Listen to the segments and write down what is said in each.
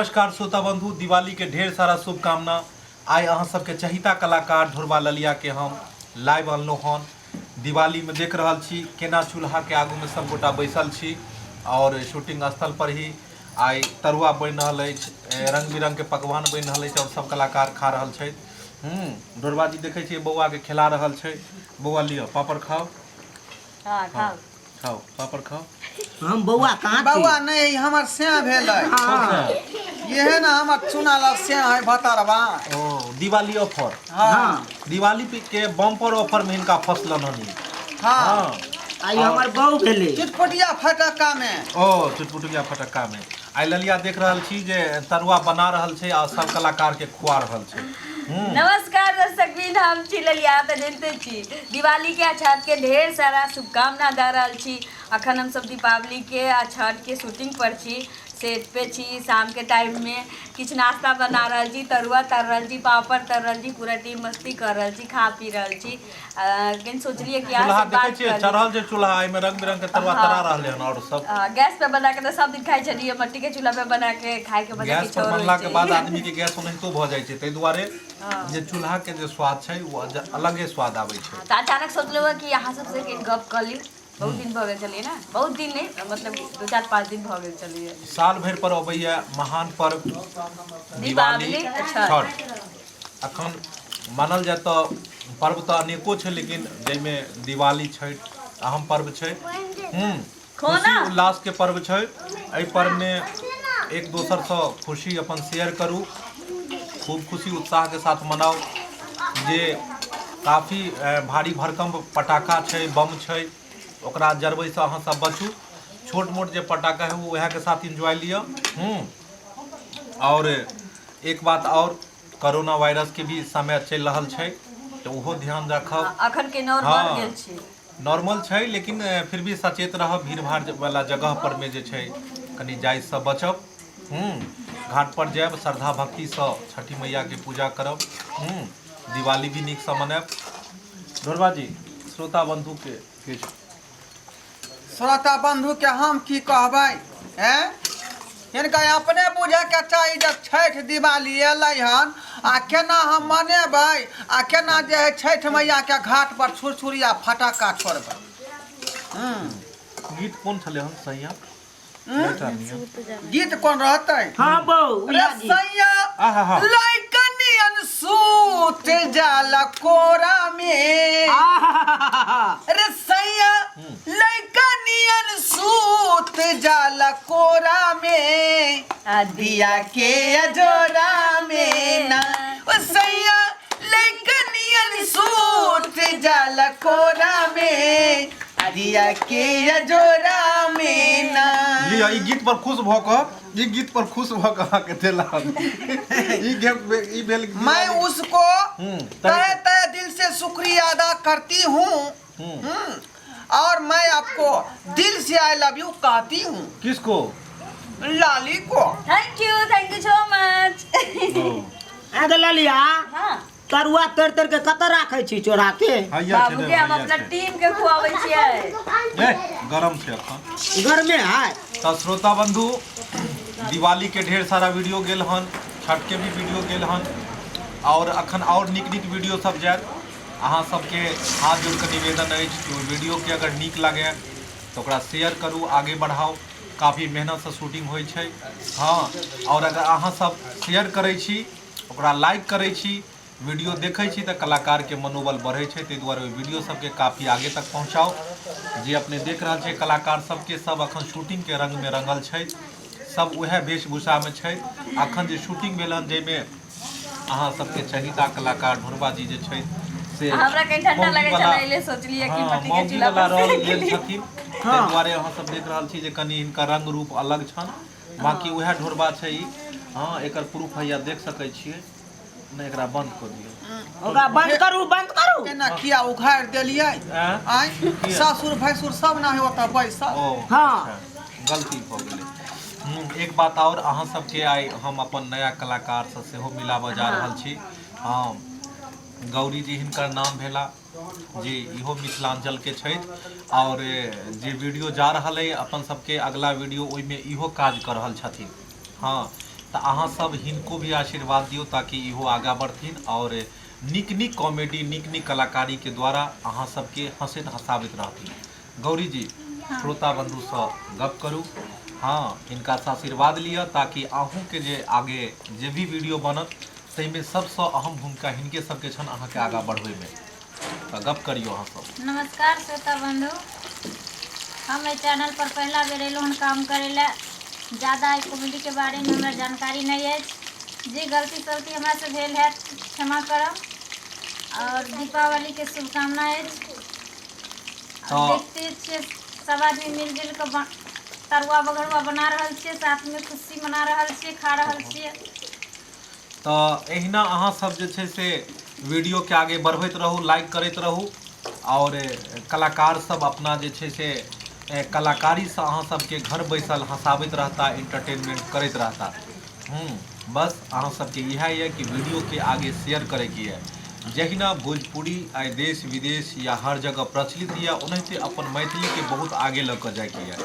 नमस्कार श्रोता बंधु, दिवाली के ढेर सारा शुभकामना। आइ अहाँ सबके चहिता कलाकार ध्रुवा ललिया के हम लाइव अनलहुँ हन। दिवाली में देख रहल छी केना चूल्हा के आगू में सब गोटा बैसल छी और शूटिंग स्थल पर ही आइ तरुआ बनि रहल अछि, रंग बिरंग के पकवान बनि रहल अछि और सब कलाकार खा रहल छथि। ध्रुवा जी देखे छियै बौआ के खिला रहल छै। बौआ लियो पापड़ खाओ। हाँ खाओ खाओ पापड़ खाओ। हम बौआ कहाँ बौआ नहीं हमर से भेलै। ये है ना हमर चुनाला से है भतरवा। ओ दिवाली ऑफर। हाँ दिवाली के बम्पर ऑफर में इनका फसलन हनी। हाँ आई हमर बहू भेले चुटपुटिया फटक्का में। ओ चुटपुटिया फटक्का में आई ललिया देख रहल छी जे तरुआ बना रहल छै और सब कलाकार के खुआ रहल छै। नमस्कार दर्शक बिन, हम छी ललिया। तो जानते छी दिवाली के आ छठ के ढेर सारा शुभकामना दे रहल छी। अखन हम सब दीपावली के आ छठ के शूटिंग पर छी, सेट पे छी। शाम के टाइम में किछ नाश्ता बना रहल छी, तरुआ तर रहल छी, पापड़ तर रहल छी, पूरा टीम मस्ती कर रहल छी, खा पी रहल छी। लेकिन सोचलिए कि चूल्हा आज देखे बात छियै कर चढ़ल जे चूल्हा एहि में रंग बिरंग के तरुआ तरा रहले हन और सब गैस पे बना के तो सब दिन खाई छलिए, मट्टी के चूल्हा पे बना के खाए के बजा गैस पर बनला के बाद आदमी के गैस ओनाहितो भ जाइ छै। तै दुआरे जे चूल्हा के जे स्वाद छै वो अलगे स्वाद आबै छै। तो अचानक सोचलो कि यहाँ सबसे गप कर ली। बहुत दिन भ गेल चलिए ना, बहुत दिन नहीं मतलब 2-4-5 दिन भ गेल चलिए। साल भर पर अबैया महान पर्व दिवाली छठ। अखन मानल जाए तो पर्व तो अनेको छै, लेकिन जैमे दिवाली छठ अहम पर्व छै। खुशी उल्लास के पर्व छै। एहि पर्व में एक दोसर से खुशी अपन शेयर करू, खूब खुशी उत्साह के साथ मनाओ। जे काफी भारी भरकम पटाखा छै, बम छै, ओकरा जरबै से अहाँ सब बचू। छोट मोट जे पटाखा है वो वह के साथ एंजॉय लिया। और एक बात और, कोरोना वायरस के भी समय चल रहल छै तो उहो ध्यान रखब। अखन के नॉर्मल गेल छी, नॉर्मल छै, लेकिन फिर भी सचेत रहब। भीड़ भाड़ वाला जगह पर में जे छै कनी जाय से बचब। घाट पर जायब, श्रद्धा भक्ति से छठी मैया के पूजा करब। दिवाली भी नीक से मनायब। ध्रुवा जी श्रोता बंधु के किछु श्रोता बंधु के हम की कहबै हैं? इनका अपने बुझे के चाहिए जब छठ दिवाली अलै हन आ केना हम मनेबै आ केना जे है छठ मैया के घाट पर छुरछुरिया फटक्का छोड़बै। गीत कौन छले हन सैया? गीत कौन रहतै? हाँ बहू रे सैया लइकनियन सूत जाला कोरा में। रे सैया लइकनियन सूत जाला कोरा में, दिया के अजोरा में ना। ओ सैया लइकनियन सूत जाला कोरा में, दिया के अजोरा में ना। लिया ई गीत पर खुश भ क ई गीत पर खुश भ क के देला। ई भेल मैं उसको तहे तहे दिल से शुक्रिया अदा करती हूँ। और मैं आपको दिल से आई लव यू कहती हूँ। किसको? लाली को। Thank you so much. आगे ललिया हाँ तरुआ तर के कत राखे छी चोरा के? बाबू के हम अपना टीम के खुआबै छियै। गरम छै अखन, घर में है। तो श्रोता बंधु दिवाली के ढेर सारा वीडियो गेल हन, छठ के भी वीडियो गेल हन और अखन और निक वीडियो सब जायत। अहाँ सबके हाथ जोड़ के निवेदन अछि कि वीडियो के अगर नीक लगे तो ओकरा शेयर करू, आगे बढ़ाओ। काफ़ी मेहनत से शूटिंग होइ छै। हाँ, और अगर अहाँ सब शेयर करै छी, ओकरा लाइक करै छी, वीडियो देखै छी तो कलाकार के मनोबल बढ़े छै। ताहि दुआरे वीडियो सबके काफ़ी आगे तक पहुँचाओ। जे अपने देख रहल छै कलाकार सबके सब अखन शूटिंग के रंग में रंगल छै, सब वह वेशभूषा में छै। अखन जे शूटिंग भेल हन जैमे अहाँ सबके चहिता कलाकार ध्रुवा जी जे छै से हमरा कहीं ठंडा लगे चले सोचलिए कि मट्टी के चूल्हा पर रोल गेल छथिन। ताहि दुआरे अहाँ सब देख रहल छी जे कनी इनका रंग रूप अलग छन। बाकी वह ढोरबा छै ई। हाँ, एकर प्रूफ है, देख सकै छियै। नहीं एकरा बंद कर दियो। ओकरा बंद करू, बंद करू। केना किया उघाड़ देलियै? आइ ससुर भैसुर सब ना होता बैसल। हाँ गलती हो गेलै। एक बात और, अहाँ सबके आइ हम अपन नया कलाकार से सेहो मिलाबऽ जा रहल छी। हाँ, गौरी जी हिनकर नाम भेला जी, इहो मिथिलांचल के छथि और जे वीडियो जा रहल है अपन सबके अगला वीडियो ओहिमे इहो काज कर रहल छथिन। हाँ, तो अहाँ सब हिनको भी आशीर्वाद दियो ताकि इहो आगा बढ़थिन और नीक नीक कॉमेडी नीक नीक कलाकारी के द्वारा अहाँ सबके हंसैत हंसाबैत रहथिन। गौरी जी श्रोता बंधु से गप करू, हाँ हिनका से आशीर्वाद लिया ताकि अहूँ के जे आगे जे भी वीडियो बनत तई में सबसे अहम भूमिका हिनके सबके छन अहाँ के आगा बढ़वे में। तो गप करियो अहाँ सब। नमस्कार श्रोता बंधु, हम एहि चैनल पर पहला बेर एलहुँ हन काम करे ला। ज़्यादा कॉमेडी के बारे में हमरा जानकारी नहीं है। जे गलती सलती हमरा से भेल है क्षमा करब और दीपावली के शुभकामनाएं। देखते छियै सब आदमी मिलजुल के तरुआ बगरुआ बना रहल छियै, साथ में खुशी मना रहल छियै, खा रहल छियै। तो एहिना अहाँ सब जे छै से वीडियो के आगे बढ़बैत रहू, लाइक करैत रहू और कलाकार सब अपना जे छै से कलाकारी से अहाँ सबके घर बैसल हंसाबैत रहता, एंटरटेनमेंट करैत रहता। बस अहाँ सबके इएह है कि वीडियो के आगे शेयर करैके है। जहिना भोजपुरी आइ देश विदेश या हर जगह प्रचलित है, ओनाहिते अपन मैथिली के बहुत आगे लऽ कऽ जाइके है।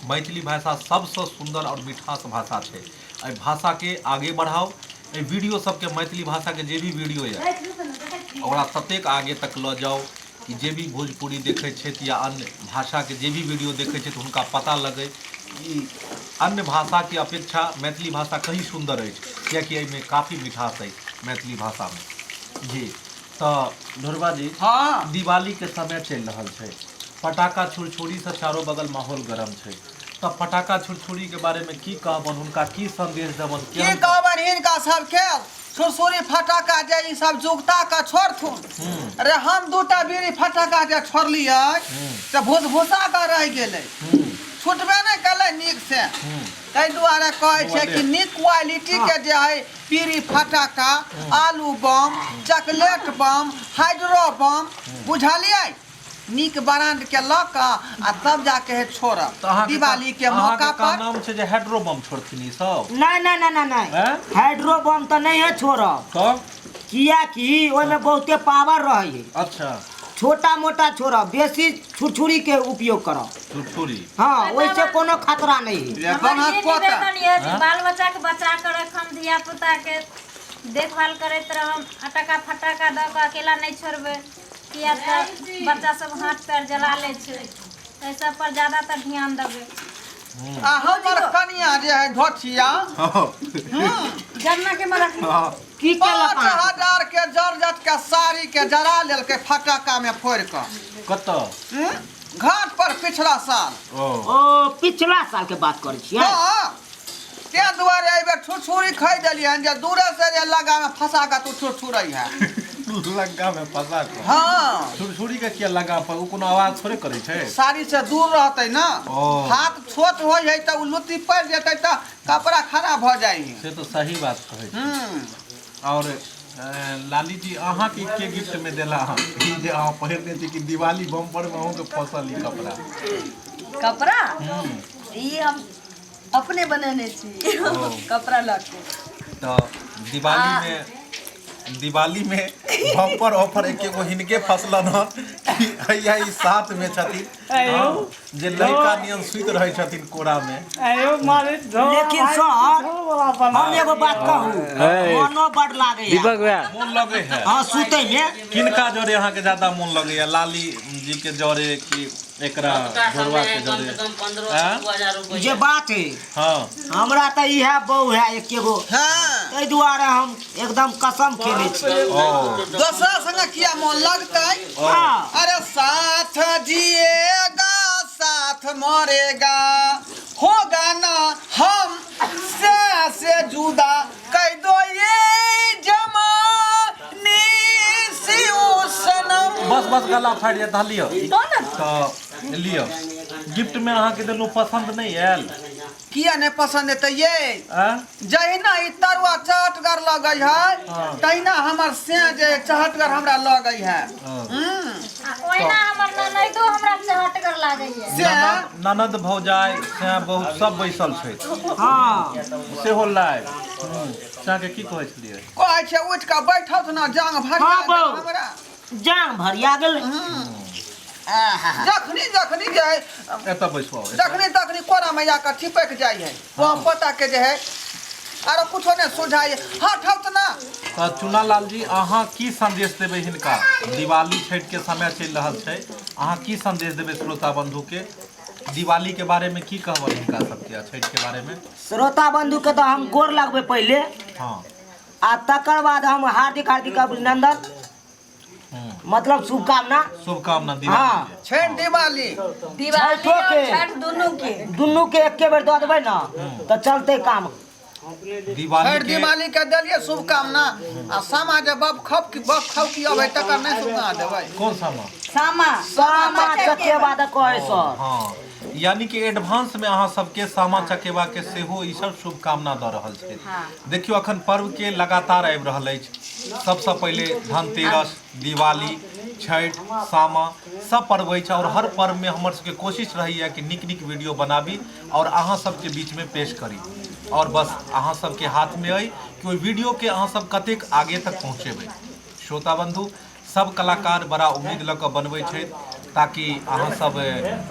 मैथिली भाषा सबसे सुंदर और मिठास भाषा है। एहि भाषा के आगे बढ़ाओ। एहि वीडियो सबके मैथिली भाषा के जे भी वीडियो है ओकरा ततेक आगे तक लऽ जाओ कि जे भी भोजपुरी देखै छथि या अन्य भाषा के जे भी वीडियो देखै छथि हुनका पता लगे कि अन्य भाषा के अपेक्षा मैथिली भाषा कहीं सुंदर अछि, कियाकि एहिमे काफ़ी मिठास है मैथिली भाषा में। जी तो ढोरबा जी, हाँ दिवाली के समय चल रहा है, पटाखा छुरछुरी से चारों बगल माहौल गरम है। तो पटाखा छुरछुरी के बारे में की कहबन, उनका की संदेश देबन? की कहबन हिनका सबके छुरछुरी फटाका जे ई सब जुगता का छोड़थुन। अरे हम दूटा बीड़ी फटाका जे छोड़लिए से भूसा का रह गेलै, छूटबे नहीं कलै नीक से। ताहि दुआरे कहै छै कि नीक क्वालिटी के जे है बीड़ी फटाका, आलू बम, चॉकलेट बम, हाइड्रो बम, बुझलिए नीक ब्रांड के लऽ कऽ आ तब जाके है छोड़ब दिवाली के मौका पर। नाम छै जे हाइड्रो बम छोड़थिन ई सब? नहीं हाइड्रो बम तो नहीं है छोड़ब। तब कियाकि ओहिमे बहुते पावर रहे है। अच्छा, छोटा मोटा छोड़ब, बेसी छुरछुरी के उपयोग करब। छुरछुरी हाँ, वैसे कोनो खतरा नहीं है। बाल बच्चा के बचा कर रखम, धिया पुता के देखभाल करैत रहम। फटाका फटाका दऽ कऽ अकेला नहीं छोड़बै, किया तऽ बच्चा सब हाथ पैर जला ले छै। एहि सब पर ज्यादातर ध्यान देबै। आ हमर कनिया जे है धोतिया जन्ना के मरक की 5,000 के जर्जट के साड़ी के जरा लेल के फटाका में फोड़ के कतऽ घाट पर पिछला साल। ओ पिछला साल के बात करै छियै। हाँ ते दुआरे एहि बेर छुरछुरी खरीद देलिए जे दूरे से जे लगा में फंसा के तू छुरछुरै है। लगा में फंसा के? हाँ छुरछुरी के किया लगा पर? उ कोनो आवाज थोड़े करे छै। साड़ी से दूर रहते ना, हाथ छोट हो जाए तो लुत्ती पड़ जेतै तो कपड़ा खराब भ जाई। से तो सही बात कहै छै। और लाली जी अहाँ के गिफ्ट में देला हम ई जे अहाँ पहिरने छी कि दिवाली बम पर में अहूँ के फसल ई कपड़ा ई हम अपने बनेने छी कपड़ा लाके। तो दिवाली में बम्पर ऑफर एक एगो हिनके फसलन हन कि हैया ई साथ में छथिन। जे लड़का नियन सुइत रहे छथिन कोरा में। लेकिन सर हम एगो बात कहूँ, मनो बड़ लागे है। मोन लगे है? हाँ, सुते में किनका जोरे अहाँ के ज्यादा मोन लगे है? लाली जी के जोरे कि एकरा घरवा के जोरे? जे बात है हाँ हमरा तो इहे बहू है एक एगो, हाँ ताहि दुआरे हम एकदम कसम खेले छी। दूसरा संग किया मन लगतै? हाँ। अरे साथ जिएगा साथ मरेगा, होगा ना हम से जुदा, कह दो ये जमाने से ओ सनम। बस गला फाटि जात। लियो तो लियो गिफ्ट में अहाँ के देलू, पसंद नहीं आयल? किया नहीं पसंद है? ये जहिना ई तरुआ चहटगर लगे है तहिना हमर से जे चहटगर हमरा लगे है। ओहिना हमर ननैदो हमरा चहटगर लागे है। ननद भौजाई से बहुत सब बैसल छै। हाँ सेहो लाइव के की कहै छलियै? कहै छै उठ के बैठत ना जांग भर हमरा जांग भरिया गेल। जखनी जे है एतऽ बैसो, जखनी कोरा में जाकर छिपक जाय है। वो पता के जे है आरो कुछो नहीं सुझाइए हट हट ना। तो चुना लाल जी अहाँ की संदेश देबै हिनका? दिवाली छठ के समय चल रहा है, अहाँ की संदेश देबै श्रोता बंधु के? दिवाली के बारे में की कहबै हिनका सबके, छठ के बारे में? श्रोता बंधु के तो हम गोर लगबे पहले, हाँ आ तकर बाद हम हार्दिक हार्दिक अभिनंदन, मतलब शुभकामना दिवाली हाँ के। छठ दिवाली दिवाली छठो और के। छठ दुनू के एके बेर दऽ देबै ना तो चलते काम। दिवाली छठ के दिवाली के दिलिए शुभकामना आ सामा जे बब खप की अबै तकर नहीं शुभकामना देबै। कौन सामा? सामा चकेवा द कहे सर। हाँ, यानी कि एडवांस में अहाँ सबके सामा चकेवा के सेहो ई सब शुभकामना दऽ रहल छै। देखियो अखन पर्व के लगातार आबि रहल अछि। सबसे पहले धनतेरस, दिवाली, छठ, सामा सब पर्व अछि और हर पर्व में हमर सबके कोशिश रहैया कि नीक नीक वीडियो बनाबी और अहाँ सबके बीच में पेश करी। और बस अहाँ सबके हाथ में अइ कि ओहि वीडियो के अहाँ सब कतेक आगे तक पहुँचेबै। श्रोता बंधु सब कलाकार बड़ा उम्मीद लऽ कऽ बनबै छथि ताकि अहाँ सब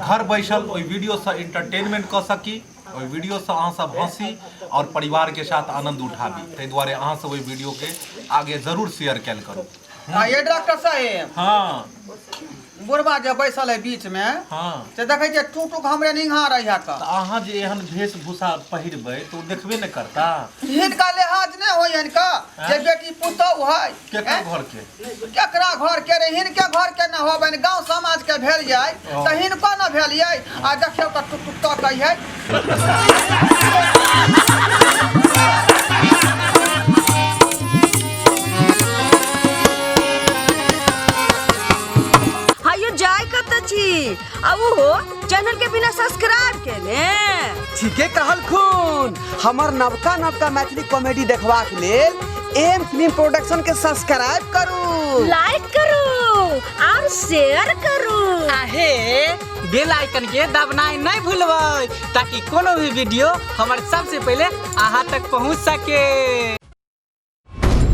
घर बैसल ओहि वीडियो से एंटरटेनमेंट कऽ सकी, ओहि वीडियो से अहाँ सब हंसी और परिवार के साथ आनंद उठाबी। ताहि दुआरे अहाँ सब ओहि वीडियो के आगे जरूर शेयर कैल करू। ये डॉक्टर साहेब हाँ बुढ़बा जे बैसल है बीच में हाँ, से देखे छियै टूटूक हमरे निंघा रहिया का। तऽ अहाँ जे एहन वेशभूषा पहिरबै तऽ ओ देखबे ने करता। हिनका लिहाज नहीं हो इनका जे बेटी पुतौह है केकरा घर के? केकरा घर के रे हिनके घर के न होबे गांव समाज के भेल जाय तो हिनको न भेलियै आ देखियौ त टुक टुक कहियै। हायो जाय कत छी आ वो चैनल के बिना सब्सक्राइब केले। ठीके कहलखुन। हमर नवका नवका मैथिली कॉमेडी देखबाक लेल एम फिल्म प्रोडक्शन के सब्सक्राइब करू, लाइक करू और शेयर करू। आहे बेल आइकन के दबनाइ नहीं भूलबै ताकि कोनो भी वीडियो हमारे सबसे पहले अहाँ तक पहुंच सके।